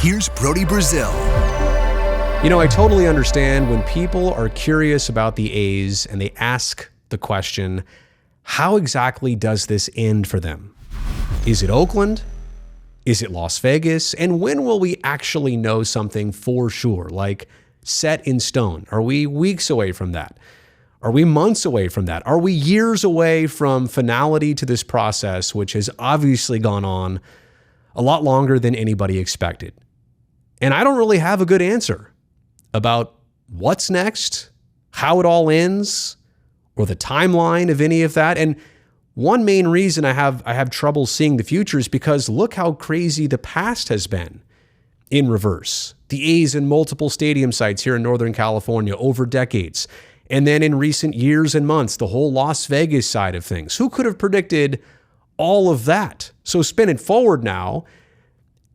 here's Brody Brazil. You know, I totally understand when people are curious about the A's and they ask the question, how exactly does this end for them? Is it Oakland? Is it Las Vegas? And when will we actually know something for sure, like set in stone? Are we weeks away from that? Are we months away from that? Are we years away from finality to this process, which has obviously gone on a lot longer than anybody expected? And I don't really have a good answer about what's next, how it all ends, or the timeline of any of that. And one main reason I have trouble seeing the future is because look how crazy the past has been in reverse. The A's in multiple stadium sites here in Northern California over decades. And then in recent years and months, the whole Las Vegas side of things. Who could have predicted all of that? So spin it forward now.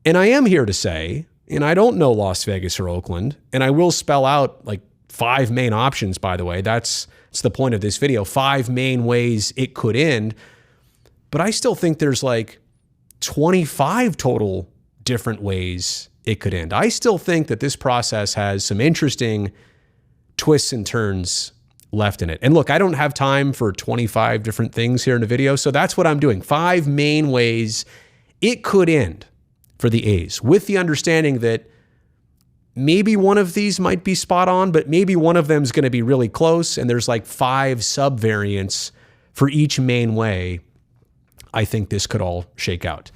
And I am here to say, and I don't know Las Vegas or Oakland, and I will spell out like 5 main options, by the way. That's the point of this video, 5 main ways it could end. But I still think there's like 25 total different ways it could end. I still think that this process has some interesting twists and turns left in it. And look, I don't have time for 25 different things here in the video, so that's what I'm doing. 5 main ways it could end for the A's, with the understanding that maybe one of these might be spot on, but maybe one of them is going to be really close, and there's like 5 sub-variants for each main way I think this could all shake out.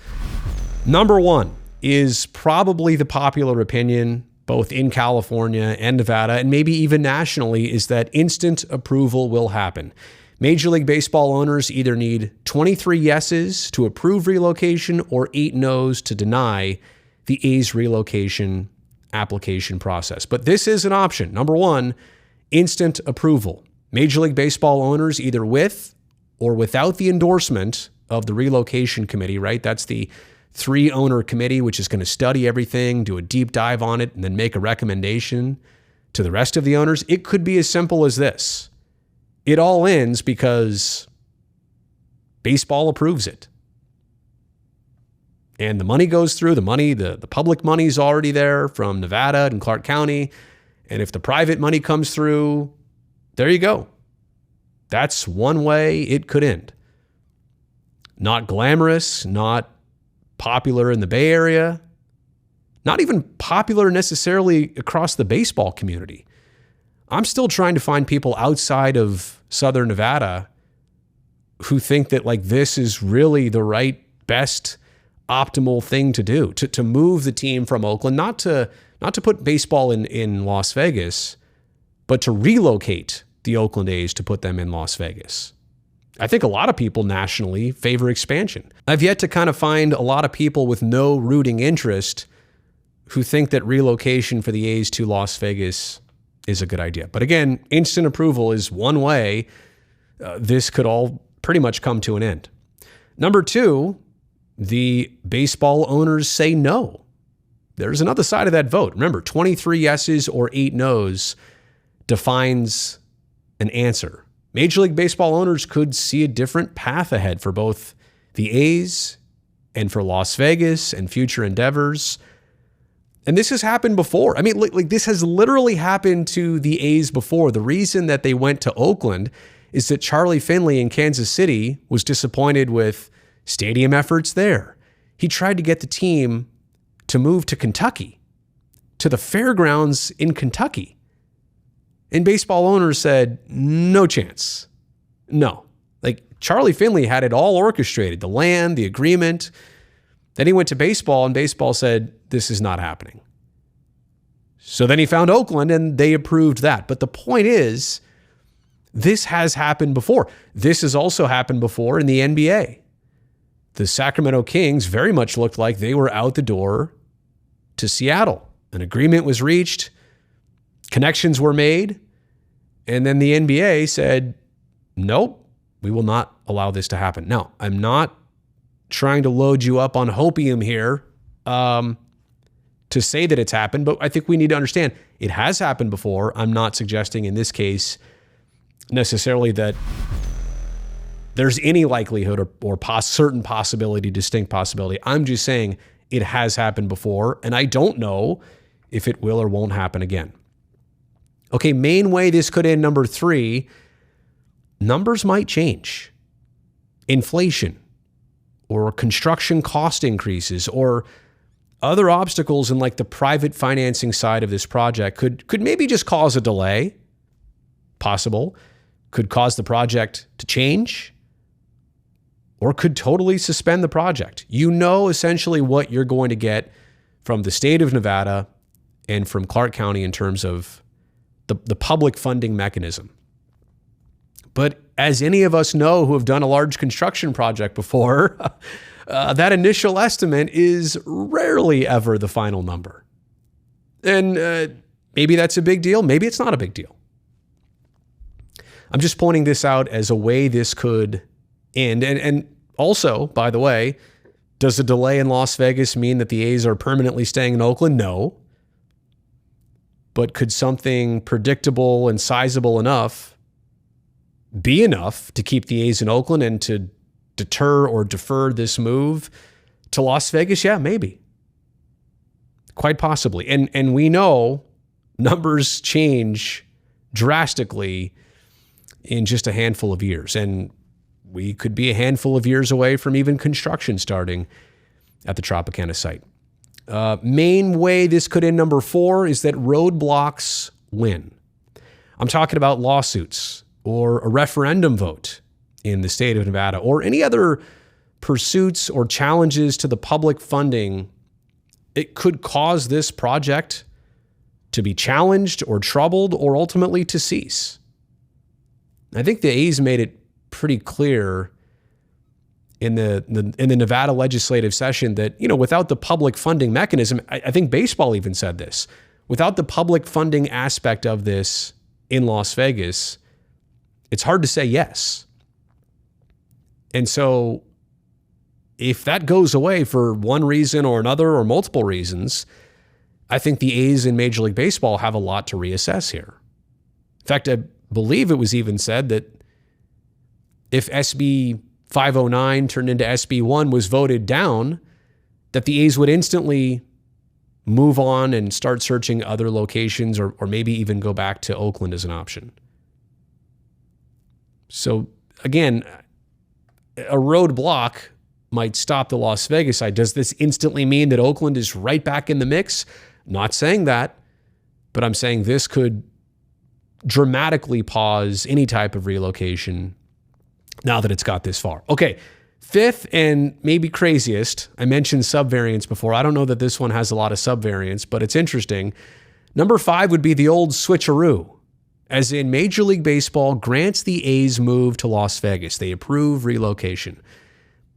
Number 1 is probably the popular opinion, both in California and Nevada, and maybe even nationally, is that instant approval will happen. Major League Baseball owners either need 23 yeses to approve relocation or 8 no's to deny the A's relocation application process. But this is an option. Number 1, instant approval. Major League Baseball owners either with or without the endorsement of the relocation committee, right? That's the 3-owner committee, which is going to study everything, do a deep dive on it, and then make a recommendation to the rest of the owners. It could be as simple as this. It all ends because baseball approves it. And the money goes through, the public money is already there from Nevada and Clark County. And if the private money comes through, there you go. That's one way it could end. Not glamorous, not popular in the Bay Area, not even popular necessarily across the baseball community. I'm still trying to find people outside of Southern Nevada who think that like this is really the right, best, optimal thing to do, to move the team from Oakland, not to put baseball in Las Vegas, but to relocate the Oakland A's to put them in Las Vegas. I think a lot of people nationally favor expansion. I've yet to kind of find a lot of people with no rooting interest who think that relocation for the A's to Las Vegas is a good idea. But again, instant approval is one way this could all pretty much come to an end. Number 2, the baseball owners say no. There's another side of that vote. Remember, 23 yeses or 8 no's defines an answer. Major League Baseball owners could see a different path ahead for both the A's and for Las Vegas and future endeavors. And this has happened before. I mean, like this has literally happened to the A's before. The reason that they went to Oakland is that Charlie Finley in Kansas City was disappointed with stadium efforts there. He tried to get the team to move to Kentucky, to the fairgrounds in Kentucky. And baseball owners said, no chance. No. Like Charlie Finley had it all orchestrated, the land, the agreement. Then he went to baseball and baseball said, this is not happening. So then he found Oakland and they approved that. But the point is, this has happened before. This has also happened before in the NBA. The Sacramento Kings very much looked like they were out the door to Seattle. An agreement was reached, connections were made, and then the NBA said, nope, we will not allow this to happen. Now, I'm not trying to load you up on hopium here to say that it's happened, but I think we need to understand it has happened before. I'm not suggesting in this case necessarily that there's any likelihood or certain possibility, distinct possibility. I'm just saying it has happened before, and I don't know if it will or won't happen again. Okay, main way this could end, number 3, numbers might change. Inflation or construction cost increases or other obstacles in like the private financing side of this project could maybe just cause a delay. Possible. Could cause the project to change or could totally suspend the project. You know essentially what you're going to get from the state of Nevada and from Clark County in terms of the public funding mechanism. But as any of us know who have done a large construction project before, that initial estimate is rarely ever the final number. And maybe that's a big deal. Maybe it's not a big deal. I'm just pointing this out as a way this could end. And also, by the way, does a delay in Las Vegas mean that the A's are permanently staying in Oakland? No. But could something predictable and sizable enough be enough to keep the A's in Oakland and to deter or defer this move to Las Vegas? Yeah, maybe. Quite possibly. And we know numbers change drastically in just a handful of years. And we could be a handful of years away from even construction starting at the Tropicana site. Main way this could end, number 4, is that roadblocks win. I'm talking about lawsuits or a referendum vote in the state of Nevada or any other pursuits or challenges to the public funding. It could cause this project to be challenged or troubled or ultimately to cease. I think the A's made it pretty clear in the Nevada legislative session that, without the public funding mechanism, I think baseball even said this, without the public funding aspect of this in Las Vegas, it's hard to say yes. And so if that goes away for one reason or another or multiple reasons, I think the A's in Major League Baseball have a lot to reassess here. In fact, I believe it was even said that if SB 509 turned into SB 1 was voted down, that the A's would instantly move on and start searching other locations or maybe even go back to Oakland as an option. So again, a roadblock might stop the Las Vegas side. Does this instantly mean that Oakland is right back in the mix? Not saying that, but I'm saying this could dramatically pause any type of relocation now that it's got this far. Okay, 5th and maybe craziest, I mentioned subvariants before. I don't know that this one has a lot of subvariants, but it's interesting. Number 5 would be the old switcheroo, as in Major League Baseball grants the A's move to Las Vegas. They approve relocation.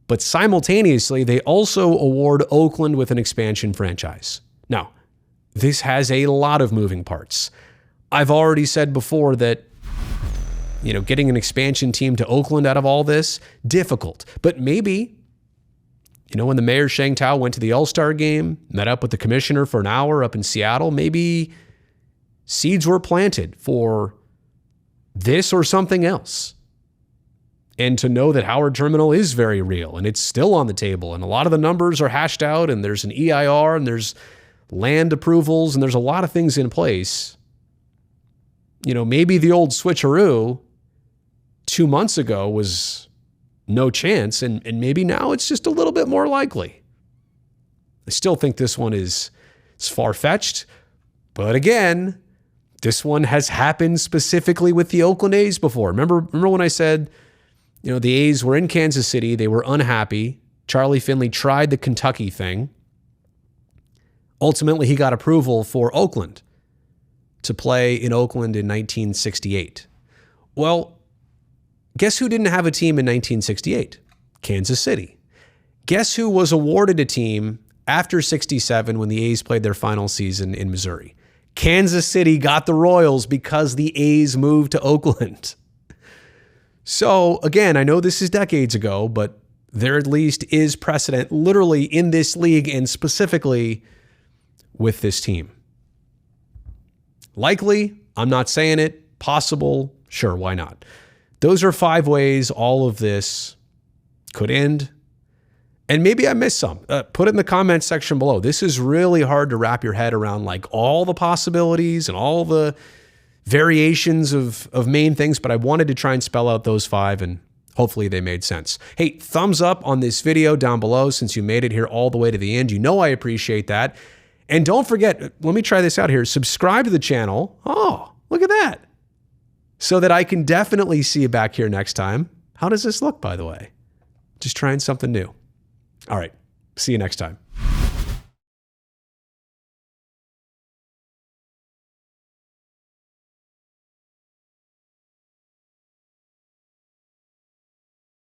But simultaneously, they also award Oakland with an expansion franchise. Now, this has a lot of moving parts. I've already said before that getting an expansion team to Oakland out of all this, difficult. But maybe, when the mayor Sheng Tao went to the All-Star game, met up with the commissioner for an hour up in Seattle, maybe seeds were planted for this or something else. And to know that Howard Terminal is very real and it's still on the table and a lot of the numbers are hashed out and there's an EIR and there's land approvals and there's a lot of things in place. Maybe the old switcheroo 2 months ago was no chance, and maybe now it's just a little bit more likely. I still think this one is far-fetched, but again, this one has happened specifically with the Oakland A's before. Remember when I said, the A's were in Kansas City, they were unhappy. Charlie Finley tried the Kentucky thing. Ultimately, he got approval for Oakland to play in Oakland in 1968. Well, guess who didn't have a team in 1968? Kansas City. Guess who was awarded a team after 67 when the A's played their final season in Missouri? Kansas City got the Royals because the A's moved to Oakland. So again, I know this is decades ago, but there at least is precedent literally in this league and specifically with this team. Likely, I'm not saying it. Possible, sure, why not? Those are 5 ways all of this could end. And maybe I missed some. Put it in the comments section below. This is really hard to wrap your head around, like all the possibilities and all the variations of main things, but I wanted to try and spell out those 5, and hopefully they made sense. Hey, thumbs up on this video down below since you made it here all the way to the end. You know I appreciate that. And don't forget, let me try this out here. Subscribe to the channel. Oh, look at that. So that I can definitely see you back here next time. How does this look, by the way? Just trying something new. All right. See you next time.